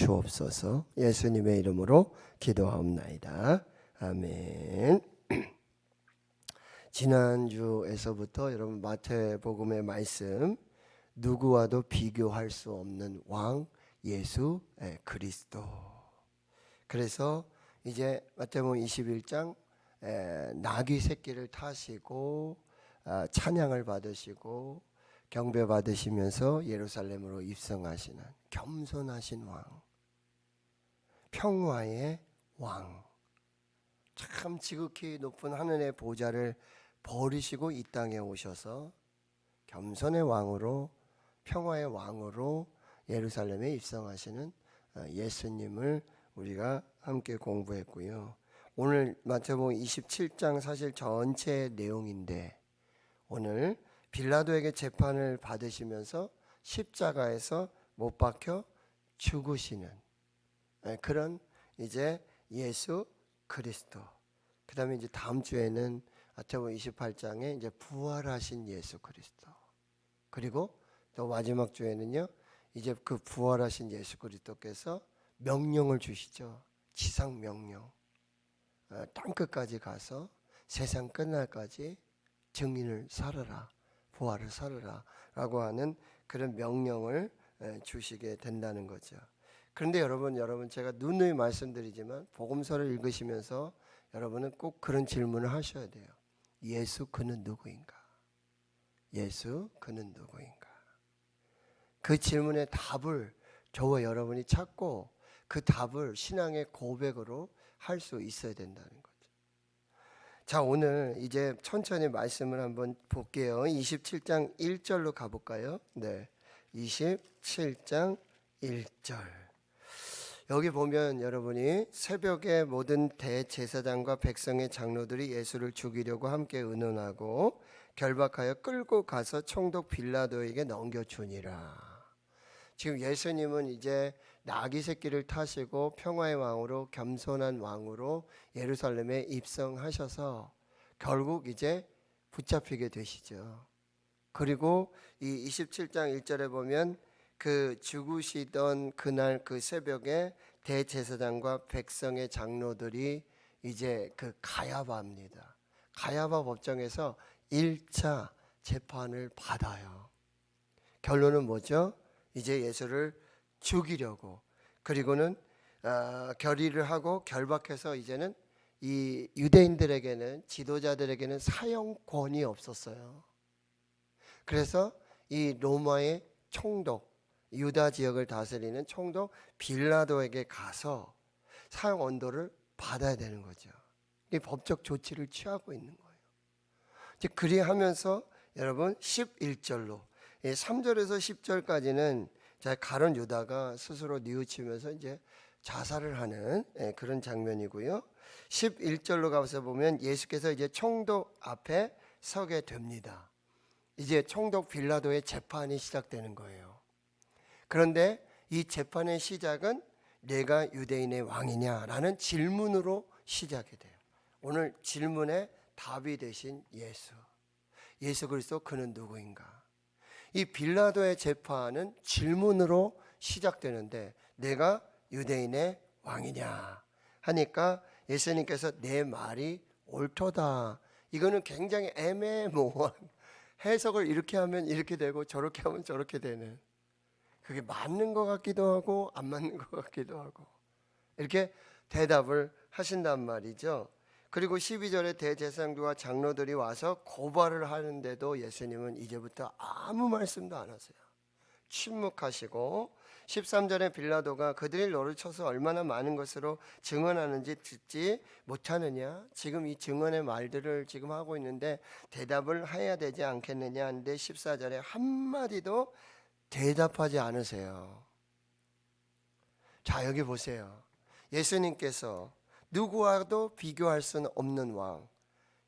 주옵소서. 예수님의 이름으로 기도하옵나이다. 아멘. 지난주에서부터 여러분 마태복음의 말씀, 누구와도 비교할 수 없는 왕 예수 그리스도. 그래서 이제 마태복음 21장 나귀 새끼를 타시고 찬양을 받으시고 경배 받으시면서 예루살렘으로 입성하시는 겸손하신 왕, 평화의 왕, 참 지극히 높은 하늘의 보좌를 버리시고 이 땅에 오셔서 겸손의 왕으로, 평화의 왕으로 예루살렘에 입성하시는 예수님을 우리가 함께 공부했고요. 오늘 마태복음 27장 사실 전체 내용인데, 오늘 빌라도에게 재판을 받으시면서 십자가에서 못 박혀 죽으시는 그런 이제 예수 그리스도. 그다음에 이제 다음 주에는 마태복음 28장에 이제 부활하신 예수 그리스도. 그리고 또 마지막 주에는요, 이제 그 부활하신 예수 그리스도께서 명령을 주시죠. 지상 명령. 땅 끝까지 가서 세상 끝날까지 증인을 살아라, 부활을 살아라 라고 하는 그런 명령을 주시게 된다는 거죠. 그런데 여러분 제가 누누이 말씀드리지만 복음서를 읽으시면서 여러분은 꼭 그런 질문을 하셔야 돼요. 예수 그는 누구인가? 예수 그는 누구인가? 그 질문의 답을 저와 여러분이 찾고 그 답을 신앙의 고백으로 할 수 있어야 된다는 거죠. 자, 오늘 이제 천천히 말씀을 한번 볼게요. 27장 1절로 가볼까요? 네, 27장 1절. 여기 보면 여러분이 새벽에 모든 대제사장과 백성의 장로들이 예수를 죽이려고 함께 의논하고 결박하여 끌고 가서 총독 빌라도에게 넘겨주니라. 지금 예수님은 이제 나귀 새끼를 타시고 평화의 왕으로, 겸손한 왕으로 예루살렘에 입성하셔서 결국 이제 붙잡히게 되시죠. 그리고 이 27장 1절에 보면 그 죽으시던 그날 그 새벽에 대제사장과 백성의 장로들이 이제 그 가야바입니다. 가야바 법정에서 1차 재판을 받아요. 결론은 뭐죠? 이제 예수를 죽이려고, 그리고는 결의를 하고 결박해서 이제는 이 유대인들에게는, 지도자들에게는 사형권이 없었어요. 그래서 이 로마의 총독, 유다 지역을 다스리는 총독 빌라도에게 가서 사형 언도를 받아야 되는 거죠. 이 법적 조치를 취하고 있는 거예요. 이제 그리하면서 여러분 11절로 3절에서 10절까지는 가룟 유다가 스스로 뉘우치면서 이제 자살을 하는 그런 장면이고요. 11절로 가서 보면 예수께서 이제 총독 앞에 서게 됩니다. 이제 총독 빌라도의 재판이 시작되는 거예요. 그런데 이 재판의 시작은 내가 유대인의 왕이냐라는 질문으로 시작이 돼요. 오늘 질문에 답이 되신 예수 그리스도 그는 누구인가? 이 빌라도의 재판은 질문으로 시작되는데 내가 유대인의 왕이냐 하니까 예수님께서 내 말이 옳도다. 이거는 굉장히 애매모호한, 해석을 이렇게 하면 이렇게 되고 저렇게 하면 저렇게 되는, 그게 맞는 것 같기도 하고 안 맞는 것 같기도 하고 이렇게 대답을 하신단 말이죠. 그리고 12절에 대제사장과 장로들이 와서 고발을 하는데도 예수님은 이제부터 아무 말씀도 안 하세요. 침묵하시고 13절에 빌라도가 그들이 너를 쳐서 얼마나 많은 것으로 증언하는지 듣지 못하느냐? 지금 이 증언의 말들을 지금 하고 있는데 대답을 해야 되지 않겠느냐 하는데 14절에 한마디도 대답하지 않으세요. 자, 여기 보세요. 예수님께서 누구와도 비교할 수는 없는 왕,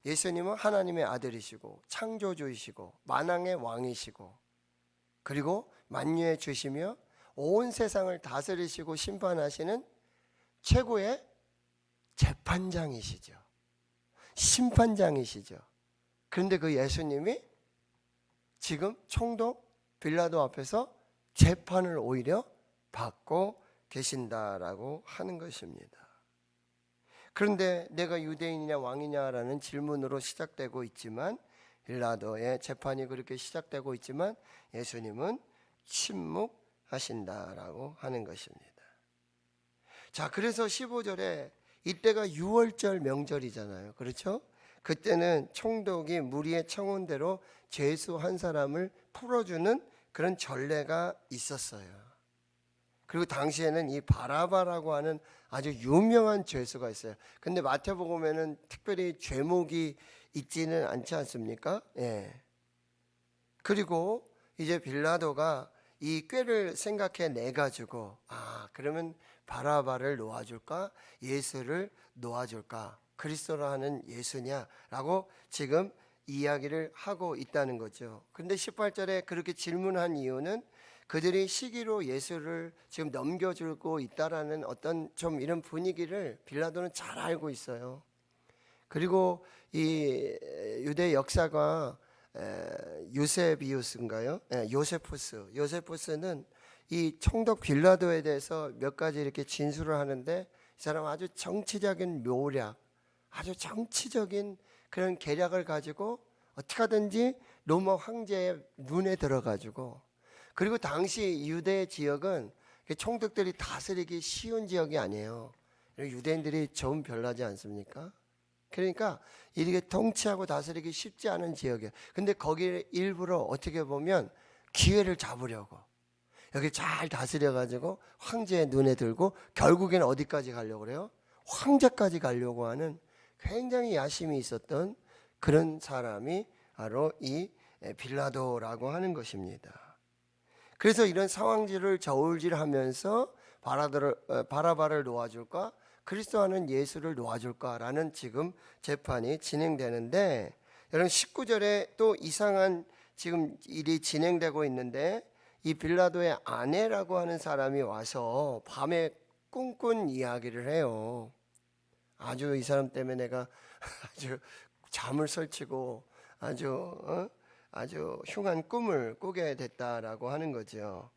예수님은 하나님의 아들이시고 창조주이시고 만왕의 왕이시고 그리고 만유의 주시며 온 세상을 다스리시고 심판하시는 최고의 재판장이시죠. 심판장이시죠. 그런데 그 예수님이 지금 총독 빌라도 앞에서 재판을 오히려 받고 계신다라고 하는 것입니다. 그런데 내가 유대인이냐 왕이냐라는 질문으로 시작되고 있지만, 빌라도의 재판이 그렇게 시작되고 있지만 예수님은 침묵하신다라고 하는 것입니다. 자, 그래서 15절에 이때가 유월절 명절이잖아요. 그렇죠? 그때는 총독이 무리의 청혼대로 죄수 한 사람을 풀어주는 그런 전례가 있었어요. 그리고 당시에는 이 바라바라고 하는 아주 유명한 죄수가 있어요. 근데 마태복음에는 특별히 죄목이 있지는 않지 않습니까? 예. 그리고 이제 빌라도가 이 꾀를 생각해 내 가지고, 그러면 바라바를 놓아줄까, 예수를 놓아줄까, 그리스도라 하는 예수냐라고 지금 이야기를 하고 있다는 거죠. 근데 18절에 그렇게 질문한 이유는 그들이 시기로 예수를 지금 넘겨주고 있다라는 어떤 좀 이런 분위기를 빌라도는 잘 알고 있어요. 그리고 이 유대 역사가 요세비우스인가요? 요세푸스는 이 총독 빌라도에 대해서 몇 가지 이렇게 진술을 하는데, 이 사람 아주 정치적인 묘략, 아주 정치적인 그런 계략을 가지고 어떻게 하든지 로마 황제의 눈에 들어가지고, 그리고 당시 유대 지역은 총독들이 다스리기 쉬운 지역이 아니에요. 유대인들이 좀 별나지 않습니까? 그러니까 이렇게 통치하고 다스리기 쉽지 않은 지역이에요. 근데 거기를 일부러 어떻게 보면 기회를 잡으려고 여기 잘 다스려가지고 황제의 눈에 들고 결국에는 어디까지 가려고 그래요? 황제까지 가려고 하는 굉장히 야심이 있었던 그런 사람이 바로 이 빌라도라고 하는 것입니다. 그래서 이런 상황지를 저울질하면서 바라바를 놓아줄까, 그리스도하는 예수를 놓아줄까라는 지금 재판이 진행되는데, 여러분 19절에 또 이상한 지금 일이 진행되고 있는데, 이 빌라도의 아내라고 하는 사람이 와서 밤에 꿈꾼 이야기를 해요. 아주 이 사람 때문에 내가 아주 잠을 설치고 아주 흉한 꿈을 꾸게 됐다라고 하는 거죠.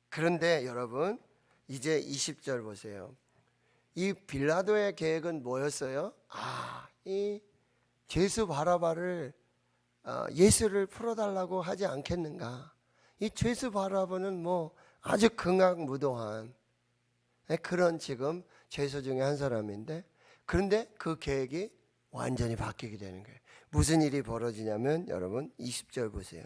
그런데 여러분 이제 20절 보세요. 이 빌라도의 계획은 뭐였어요? 이 죄수 바라바를 예수를 풀어달라고 하지 않겠는가. 이 죄수 바라바는 뭐 아주 극악무도한 그런 지금 죄수 중에 한 사람인데, 그런데 그 계획이 완전히 바뀌게 되는 거예요. 무슨 일이 벌어지냐면 여러분 20절 보세요.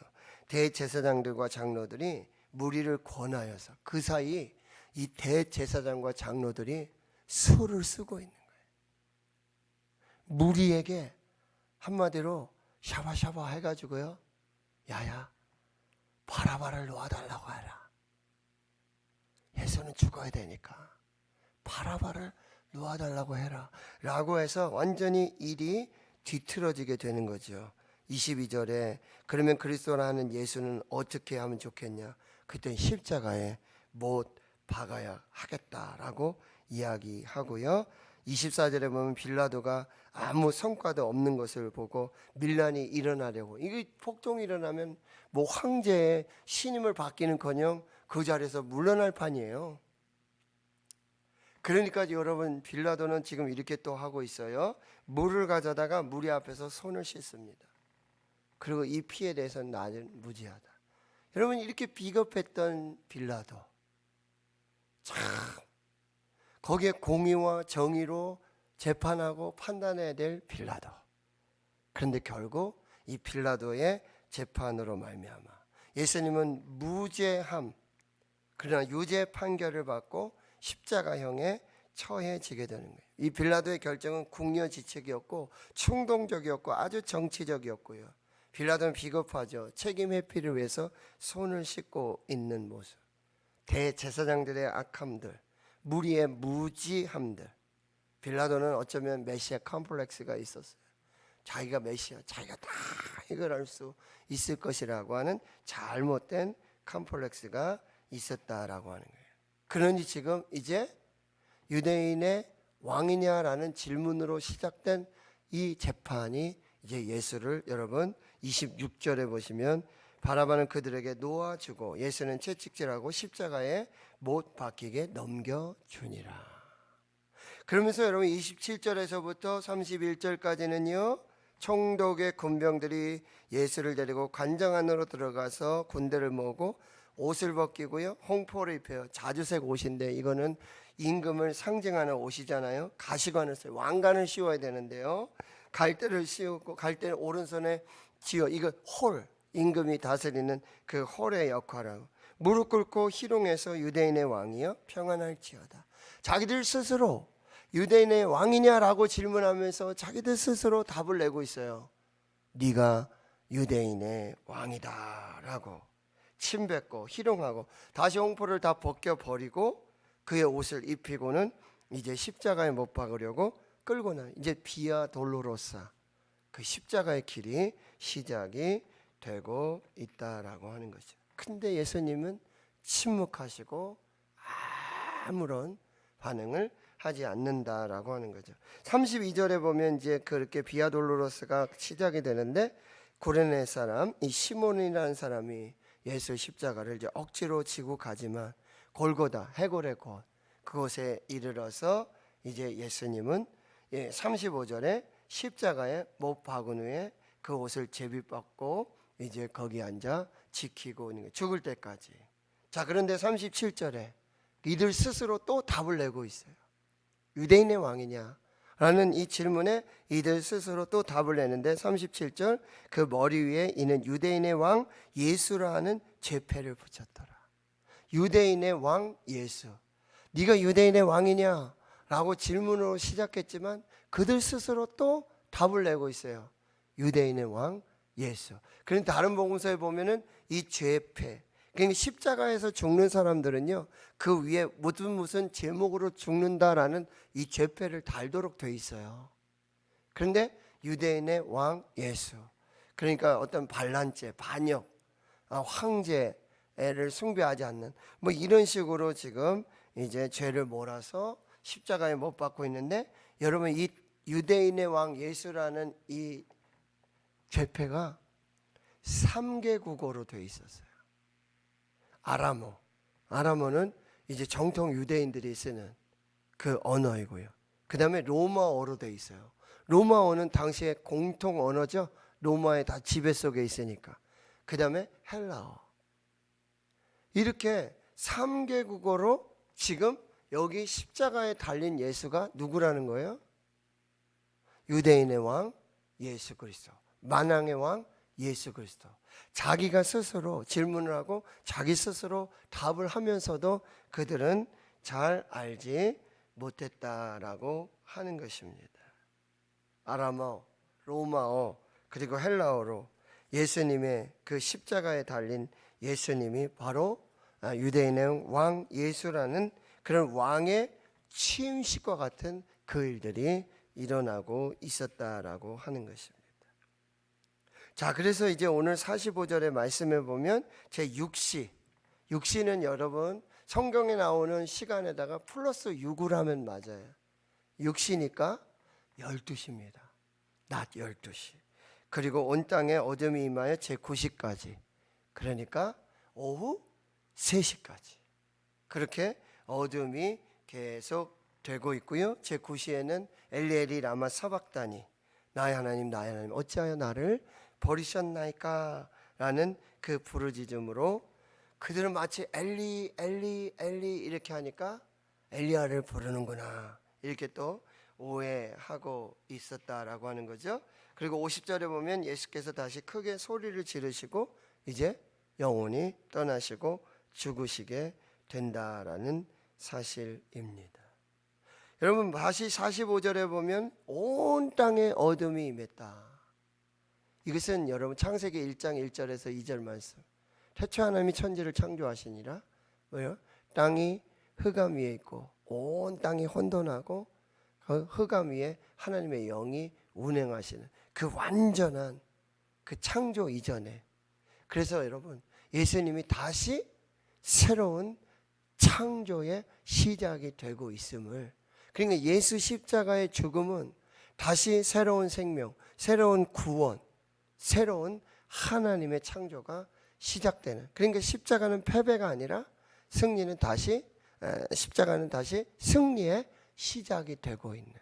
대제사장들과 장로들이 무리를 권하여서, 그 사이 이 대제사장과 장로들이 수를 쓰고 있는 거예요. 무리에게 한마디로 샤바샤바 해가지고요, 야야 바라바를 놓아달라고 해라. 예수는 죽어야 되니까 바라바를 놓아달라고 해라 라고 해서 완전히 일이 뒤틀어지게 되는 거죠. 22절에 그러면 그리스도라는 예수는 어떻게 하면 좋겠냐, 그때 십자가에 못 박아야 하겠다라고 이야기하고요. 24절에 보면 빌라도가 아무 성과도 없는 것을 보고 밀란이 일어나려고, 이게 폭동이 일어나면 뭐 황제의 신임을 받기는커녕 그 자리에서 물러날 판이에요. 그러니까 여러분 빌라도는 지금 이렇게 또 하고 있어요. 물을 가져다가 무리 앞에서 손을 씻습니다. 그리고 이 피에 대해서는 나는 무지하다. 여러분 이렇게 비겁했던 빌라도, 참 거기에 공의와 정의로 재판하고 판단해야 될 빌라도. 그런데 결국 이 빌라도의 재판으로 말미암아 예수님은 무죄함, 그러나 유죄 판결을 받고 십자가형에 처해지게 되는 거예요. 이 빌라도의 결정은 궁여지책이었고 충동적이었고 아주 정치적이었고요. 빌라도는 비겁하죠. 책임 회피를 위해서 손을 씻고 있는 모습, 대제사장들의 악함들, 무리의 무지함들. 빌라도는 어쩌면 메시아 컴플렉스가 있었어요. 자기가 메시아, 자기가 다 해결할 수 있을 것이라고 하는 잘못된 컴플렉스가 있었다라고 하는 거예요. 그러니 지금 이제 유대인의 왕이냐라는 질문으로 시작된 이 재판이 이제 예수를, 여러분 26절에 보시면 바라바는 그들에게 놓아주고 예수는 채찍질하고 십자가에 못 박히게 넘겨주니라. 그러면서 여러분 27절에서부터 31절까지는요, 총독의 군병들이 예수를 데리고 관장 안으로 들어가서 군대를 모으고 옷을 벗기고요, 홍포를 입혀요. 자주색 옷인데 이거는 임금을 상징하는 옷이잖아요. 가시관을 써요. 왕관을 씌워야 되는데요, 갈대를 씌우고 갈대를 오른손에 쥐어, 이거 홀, 임금이 다스리는 그 홀의 역할하고, 무릎 꿇고 희롱해서 유대인의 왕이여 평안할지어다. 자기들 스스로 유대인의 왕이냐라고 질문하면서 자기들 스스로 답을 내고 있어요. 네가 유대인의 왕이다 라고 침뱉고 희롱하고, 다시 홍포를 다 벗겨버리고 그의 옷을 입히고는 이제 십자가에 못 박으려고 끌고 나, 이제 비아 돌로로사, 그 십자가의 길이 시작이 되고 있다라고 하는 거죠. 근데 예수님은 침묵하시고 아무런 반응을 하지 않는다라고 하는 거죠. 32절에 보면 이제 그렇게 비아 돌로로스가 시작이 되는데, 구레네 사람 이 시몬이라는 사람이 예수 십자가를 이제 억지로 지고 가지만 골고다, 해골의 곳, 그곳에 이르러서 이제 예수님은 35절에 십자가에 못 박은 후에 그 옷을 제비벗고 이제 거기 앉아 지키고 있는 거예요, 죽을 때까지. 자, 그런데 37절에 이들 스스로 또 답을 내고 있어요. 유대인의 왕이냐 라는 이 질문에 이들 스스로 또 답을 내는데, 37절, 그 머리 위에 이는 유대인의 왕 예수라 하는 죄패를 붙였더라. 유대인의 왕 예수, 네가 유대인의 왕이냐 라고 질문으로 시작했지만 그들 스스로 또 답을 내고 있어요. 유대인의 왕 예수. 그런데 다른 복음서에 보면은 이 죄패, 그러니까 십자가에서 죽는 사람들은요, 그 위에 무슨 제목으로 죽는다라는 이 죄패를 달도록 돼 있어요. 그런데 유대인의 왕 예수, 그러니까 어떤 반란죄, 반역, 황제를 숭배하지 않는 뭐 이런 식으로 지금 이제 죄를 몰아서 십자가에 못 박고 있는데, 여러분 이 유대인의 왕 예수라는 이 죄패가 3개 국어로 돼 있었어요. 아람어는 이제 정통 유대인들이 쓰는 그 언어이고요. 그 다음에 로마어로 돼 있어요. 로마어는 당시의 공통 언어죠. 로마의 다 지배 속에 있으니까. 그 다음에 헬라어. 이렇게 3개 국어로 지금 여기 십자가에 달린 예수가 누구라는 거예요? 유대인의 왕 예수 그리스도, 만왕의 왕 예수 그리스도. 자기가 스스로 질문을 하고 자기 스스로 답을 하면서도 그들은 잘 알지 못했다라고 하는 것입니다. 아람어, 로마어, 그리고 헬라어로 예수님의 그 십자가에 달린 예수님이 바로 유대인의 왕 예수라는 그런 왕의 취임식과 같은 그 일들이 일어나고 있었다라고 하는 것입니다. 자, 그래서 이제 오늘 45절의 말씀에 보면 제6시는 여러분 성경에 나오는 시간에다가 플러스 6을 하면 맞아요. 6시니까 12시입니다. 낮 12시. 그리고 온 땅에 어둠이 임하여 제9시까지, 그러니까 오후 3시까지 그렇게 어둠이 계속 되고 있고요. 제9시에는 엘리엘이 라마 사박다니, 나의 하나님 나의 하나님 어찌하여 나를 버리셨나이까 라는 그 부르짖음으로 그들은 마치 엘리 엘리 엘리 이렇게 하니까 엘리야를 부르는구나 이렇게 또 오해하고 있었다라고 하는 거죠. 그리고 50절에 보면 예수께서 다시 크게 소리를 지르시고 이제 영원히 떠나시고 죽으시게 된다라는 사실입니다. 여러분 다시 45절에 보면 온 땅에 어둠이 임했다. 이것은 여러분 창세기 1장 1절에서 2절 말씀. 태초 하나님이 천지를 창조하시니라. 뭐요? 땅이 흑암 위에 있고 온 땅이 혼돈하고 그 흑암 위에 하나님의 영이 운행하시는 그 완전한 그 창조 이전에. 그래서 여러분 예수님이 다시 새로운 창조의 시작이 되고 있음을, 그러니까 예수 십자가의 죽음은 다시 새로운 생명, 새로운 구원, 새로운 하나님의 창조가 시작되는, 그러니까 십자가는 패배가 아니라 승리는 다시 십자가는 다시 승리의 시작이 되고 있는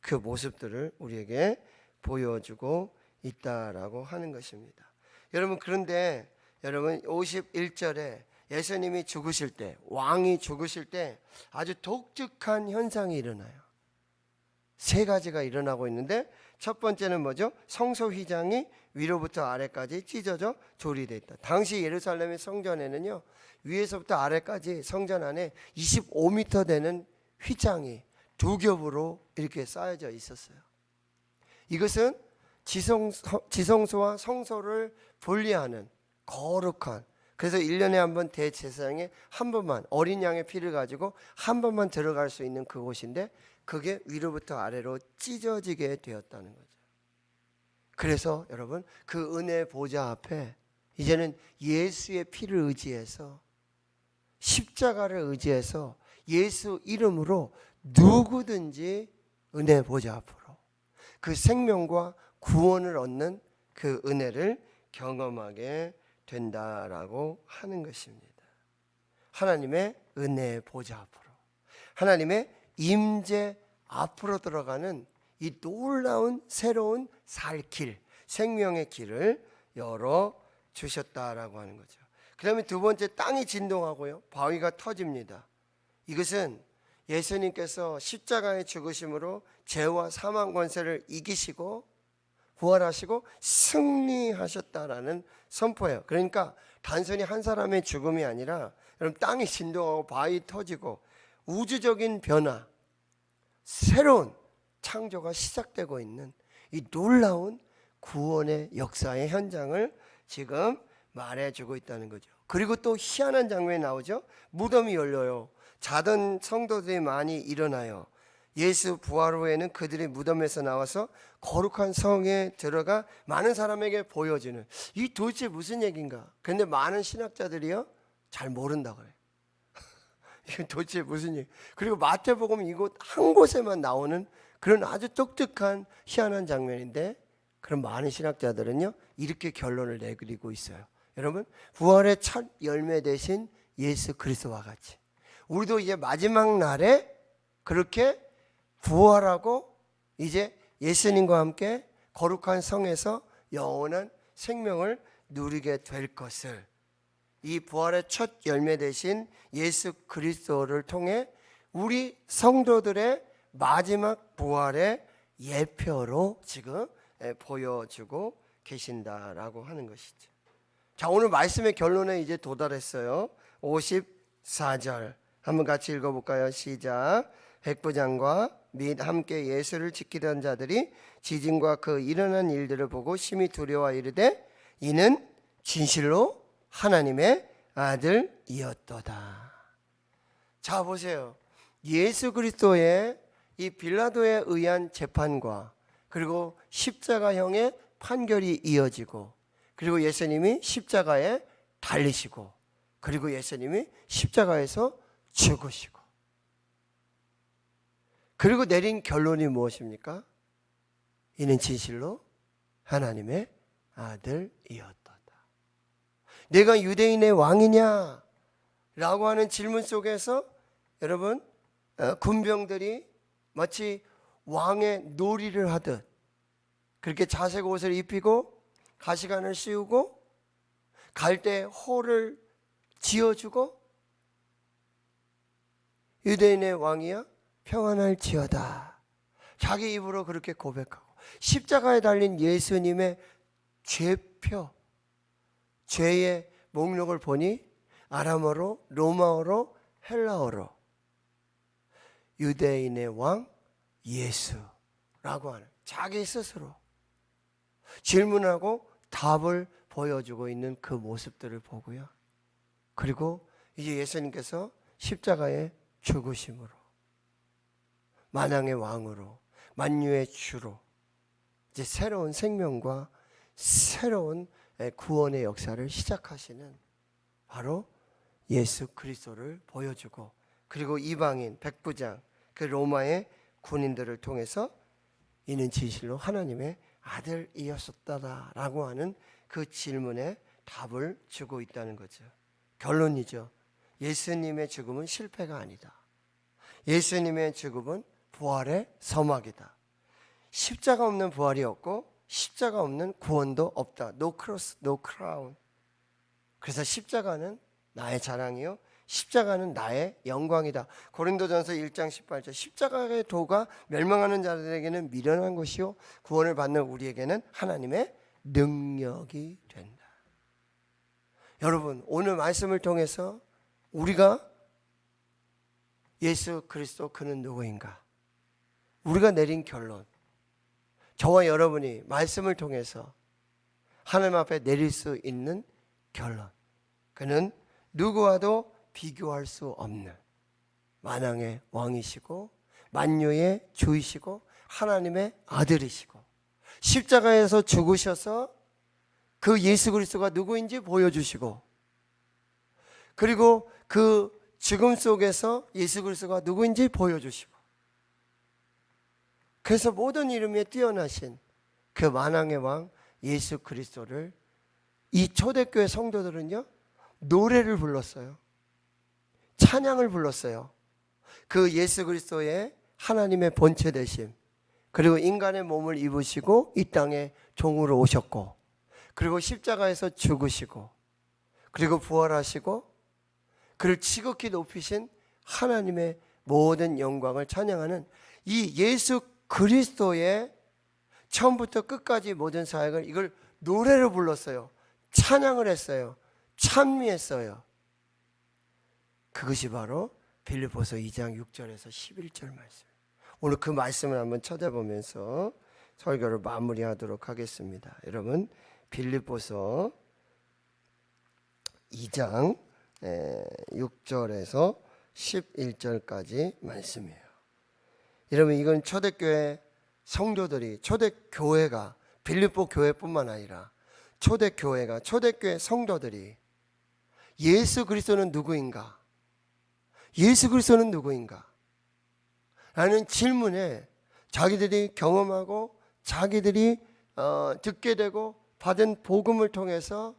그 모습들을 우리에게 보여주고 있다라고 하는 것입니다. 여러분, 그런데 여러분 51절에 예수님이 죽으실 때, 왕이 죽으실 때 아주 독특한 현상이 일어나요. 세 가지가 일어나고 있는데 첫 번째는 뭐죠? 성소 휘장이 위로부터 아래까지 찢어져 조리되어 있다. 당시 예루살렘의 성전에는요, 위에서부터 아래까지 성전 안에 25m 되는 휘장이 두 겹으로 이렇게 쌓여져 있었어요. 이것은 지성소와 성소를 분리하는 거룩한, 그래서 1년에 한 번 대제사장에 한 번만 어린 양의 피를 가지고 한 번만 들어갈 수 있는 그곳인데, 그게 위로부터 아래로 찢어지게 되었다는 거죠. 그래서 여러분, 그 은혜 보좌 앞에 이제는 예수의 피를 의지해서, 십자가를 의지해서 예수 이름으로 누구든지 은혜 보좌 앞으로 그 생명과 구원을 얻는 그 은혜를 경험하게 된다라고 하는 것입니다. 하나님의 은혜 보좌 앞으로, 하나님의 임재 앞으로 들어가는 이 놀라운 새로운 살 길, 생명의 길을 열어 주셨다라고 하는 거죠. 그다음에 두 번째, 땅이 진동하고요, 바위가 터집니다. 이것은 예수님께서 십자가의 죽으심으로 죄와 사망 권세를 이기시고 부활하시고 승리하셨다라는 선포예요. 그러니까 단순히 한 사람의 죽음이 아니라 여러분, 땅이 진동하고 바위 터지고 우주적인 변화, 새로운 창조가 시작되고 있는 이 놀라운 구원의 역사의 현장을 지금 말해주고 있다는 거죠. 그리고 또 희한한 장면이 나오죠. 무덤이 열려요. 자던 성도들이 많이 일어나요. 예수 부활 후에는 그들이 무덤에서 나와서 거룩한 성에 들어가 많은 사람에게 보여주는, 이 도대체 무슨 얘기인가? 그런데 많은 신학자들이요, 잘 모른다고 해요. 이게 도대체 무슨 얘기? 그리고 마태복음 이곳 한 곳에만 나오는 그런 아주 독특한 희한한 장면인데, 그런 많은 신학자들은요, 이렇게 결론을 내리고 있어요. 여러분, 부활의 첫 열매 되신 예수 그리스도와 같이 우리도 이제 마지막 날에 그렇게 부활하고 이제 예수님과 함께 거룩한 성에서 영원한 생명을 누리게 될 것을, 이 부활의 첫 열매 되신 예수 그리스도를 통해 우리 성도들의 마지막 부활의 예표로 지금 보여주고 계신다라고 하는 것이죠. 자, 오늘 말씀의 결론에 이제 도달했어요. 54절 한번 같이 읽어볼까요? 시작. 백부장과 및 함께 예수를 지키던 자들이 지진과 그 일어난 일들을 보고 심히 두려워 이르되 이는 진실로 하나님의 아들이었도다. 자, 보세요. 예수 그리스도의 이 빌라도에 의한 재판과 그리고 십자가형의 판결이 이어지고, 그리고 예수님이 십자가에 달리시고, 그리고 예수님이 십자가에서 죽으시고, 그리고 내린 결론이 무엇입니까? 이는 진실로 하나님의 아들이었도다. 내가 유대인의 왕이냐? 라고 하는 질문 속에서 여러분, 군병들이 마치 왕의 놀이를 하듯 그렇게 자색 옷을 입히고 가시관을 씌우고 갈대 호를 지어주고, 유대인의 왕이야 평안할지어다, 자기 입으로 그렇게 고백하고, 십자가에 달린 예수님의 죄표, 죄의 목록을 보니 아람어로, 로마어로, 헬라어로 유대인의 왕 예수라고 하는, 자기 스스로 질문하고 답을 보여주고 있는 그 모습들을 보고요. 그리고 이제 예수님께서 십자가의 죽으심으로 만왕의 왕으로 만유의 주로 이제 새로운 생명과 새로운 구원의 역사를 시작하시는 바로 예수 그리스도를 보여주고, 그리고 이방인 백부장 그 로마의 군인들을 통해서 이는 진실로 하나님의 아들이었었다라고 하는 그 질문에 답을 주고 있다는 거죠. 결론이죠. 예수님의 죽음은 실패가 아니다. 예수님의 죽음은 부활의 서막이다. 십자가 없는 부활이 없고 십자가 없는 구원도 없다. No cross, no crown. 그래서 십자가는 나의 자랑이요, 십자가는 나의 영광이다. 고린도전서 1장 18절, 십자가의 도가 멸망하는 자들에게는 미련한 것이요 구원을 받는 우리에게는 하나님의 능력이 된다. 여러분, 오늘 말씀을 통해서 우리가 예수 그리스도 그는 누구인가, 우리가 내린 결론, 저와 여러분이 말씀을 통해서 하나님 앞에 내릴 수 있는 결론, 그는 누구와도 비교할 수 없는 만왕의 왕이시고 만유의 주이시고 하나님의 아들이시고 십자가에서 죽으셔서 그 예수 그리스도가 누구인지 보여주시고, 그리고 그 죽음 속에서 예수 그리스도가 누구인지 보여주시고, 그래서 모든 이름에 뛰어나신 그 만왕의 왕 예수 그리스도를 이 초대교회 성도들은요, 노래를 불렀어요. 찬양을 불렀어요. 그 예수 그리스도의 하나님의 본체 되심, 그리고 인간의 몸을 입으시고 이 땅에 종으로 오셨고, 그리고 십자가에서 죽으시고, 그리고 부활하시고, 그를 지극히 높이신 하나님의 모든 영광을 찬양하는 이 예수 그리스도의 처음부터 끝까지 모든 사역을, 이걸 노래로 불렀어요. 찬양을 했어요. 찬미했어요. 그것이 바로 빌립보서 2장 6절에서 11절 말씀. 오늘 그 말씀을 한번 쳐다보면서 설교를 마무리하도록 하겠습니다. 여러분, 빌립보서 2장 6절에서 11절까지 말씀이에요. 여러분, 이건 초대교회 성도들이, 초대교회가, 빌립보 교회뿐만 아니라 초대교회가, 초대교회 성도들이 예수 그리스도는 누구인가, 예수 그리스도는 누구인가 라는 질문에 자기들이 경험하고 자기들이 듣게 되고 받은 복음을 통해서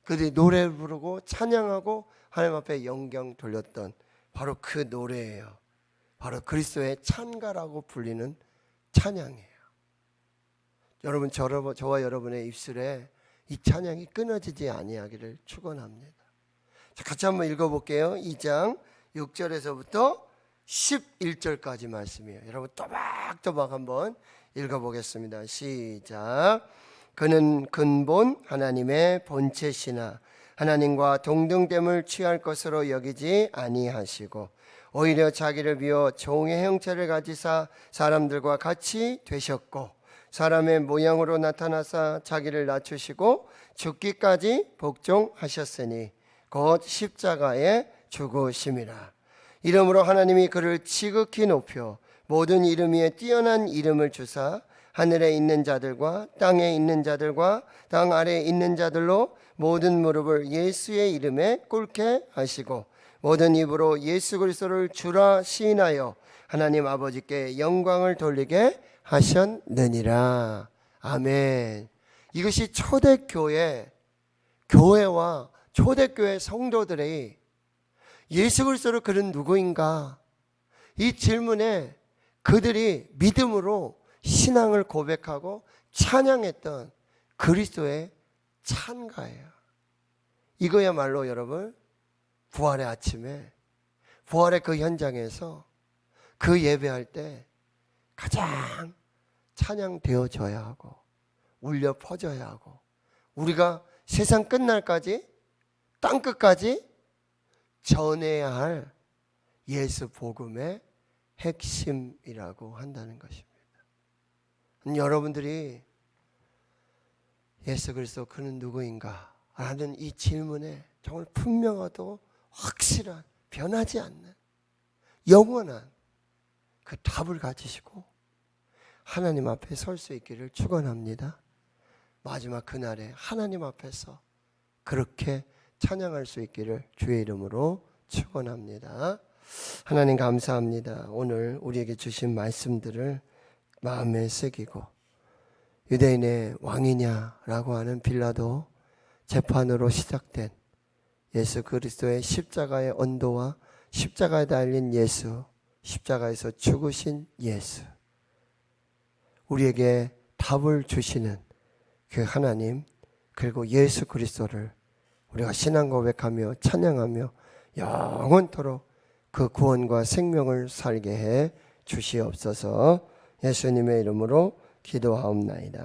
그들이 노래를 부르고 찬양하고 하나님 앞에 영광 돌렸던 바로 그 노래예요. 바로 그리스도의 찬가라고 불리는 찬양이에요. 여러분, 저와 여러분의 입술에 이 찬양이 끊어지지 아니하기를 축원합니다. 자, 같이 한번 읽어볼게요. 2장 6절에서부터 11절까지 말씀이에요. 여러분, 또박또박 한번 읽어보겠습니다. 시작. 그는 근본 하나님의 본체시나 하나님과 동등됨을 취할 것으로 여기지 아니하시고 오히려 자기를 비워 종의 형체를 가지사 사람들과 같이 되셨고 사람의 모양으로 나타나사 자기를 낮추시고 죽기까지 복종하셨으니 곧 십자가에 죽으심이라. 이러므로 하나님이 그를 지극히 높여 모든 이름 위에 뛰어난 이름을 주사 하늘에 있는 자들과 땅에 있는 자들과 땅 아래에 있는 자들로 모든 무릎을 예수의 이름에 꿇게 하시고 모든 입으로 예수 그리스도를 주라 시인하여 하나님 아버지께 영광을 돌리게 하셨느니라. 아멘. 이것이 초대교회, 교회와 초대교회 성도들의 예수 그리스도를 그는 누구인가, 이 질문에 그들이 믿음으로 신앙을 고백하고 찬양했던 그리스도의 찬가예요. 이거야말로 여러분, 부활의 아침에, 부활의 그 현장에서 그 예배할 때 가장 찬양되어져야 하고 울려 퍼져야 하고 우리가 세상 끝날까지, 땅끝까지 전해야 할 예수 복음의 핵심이라고 한다는 것입니다. 여러분들이 예수 그리스도 그는 누구인가 라는 이 질문에 정말 분명하고 확실한, 변하지 않는 영원한 그 답을 가지시고 하나님 앞에 설 수 있기를 축원합니다. 마지막 그날에 하나님 앞에서 그렇게 찬양할 수 있기를 주의 이름으로 축원합니다. 하나님 감사합니다. 오늘 우리에게 주신 말씀들을 마음에 새기고 유대인의 왕이냐라고 하는 빌라도 재판으로 시작된 예수 그리스도의 십자가의 언도와 십자가에 달린 예수, 십자가에서 죽으신 예수, 우리에게 답을 주시는 그 하나님, 그리고 예수 그리스도를 우리가 신앙 고백하며 찬양하며 영원토록 그 구원과 생명을 살게 해 주시옵소서. 예수님의 이름으로 기도하옵나이다.